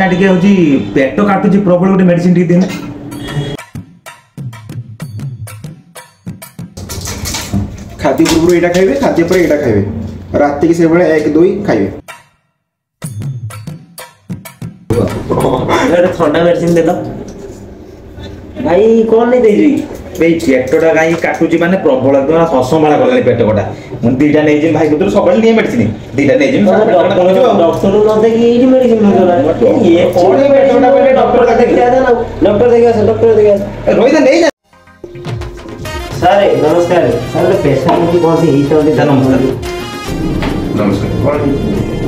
टिके होची पेट काटुची प्रबल गोटे मेडिसिन टिके देना खाद्य पूर्व एटा खाइबे खाद्य पर एटा खाइबे रात के से बळे 1 2 खाइबे एटा ठंडा मेडिसिन देला भाई कौन नहीं देजी भाई पेटटा गाई काटुची माने प्रबल एकदम हसमाला करले पेट कोटा मन दीटा नै जिम भाई गुतर सबले नहीं मेडिसिन दीटा नै जिम डॉक्टर न देखि एडी मेडिसिन मिलला ये कोन पेटटा पहले डॉक्टर देखि आ ना डॉक्टर देखि आ रोहित नहीं जा सर नमस्कार सर पेशेंट की कौन सी ही तो नमस्कार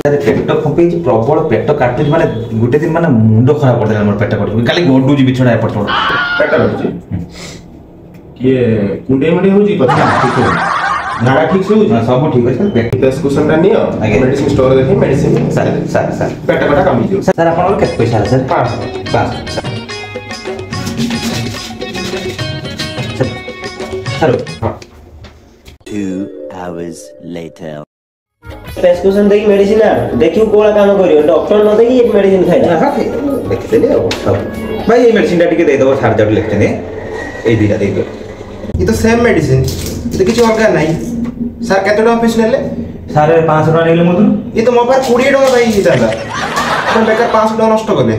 अरे पेट फंपे प्रबल पेट काटुची माने गुटे दिन माने मुंडो खराब कर देला हमर पेट काटुची खाली गोडू जी बिछड़ा एपट छोड़ पेट काटुची ये कुंडे मडे होजी पछा ठीक है नाड़ा ठीक से होजी सब ठीक है प्रेस्क्रिप्शन टा नियो मेडिसिन स्टोर देखि मेडिसिन सर पेट काटा कमी जो सर आपन के पैसा है sir 5 sir 2 hours later prescription देखि मेडिसिन आ देखियो कोला काम करियो डॉक्टर न देखि एक मेडिसिन खाइला हां देख देले सब भाई ये मेडिसिन टा टिके दे दो सार जड़ लिखते ने ए दीटा दे दो ये तो सेम मेडिसिन ये तो किछ अलग नहीं सर केते टका पीस नेले सारे 500 टका नेले मधु ये तो मो पर 20 टका भाई दादा अपन बेकार 500 टका नष्ट करले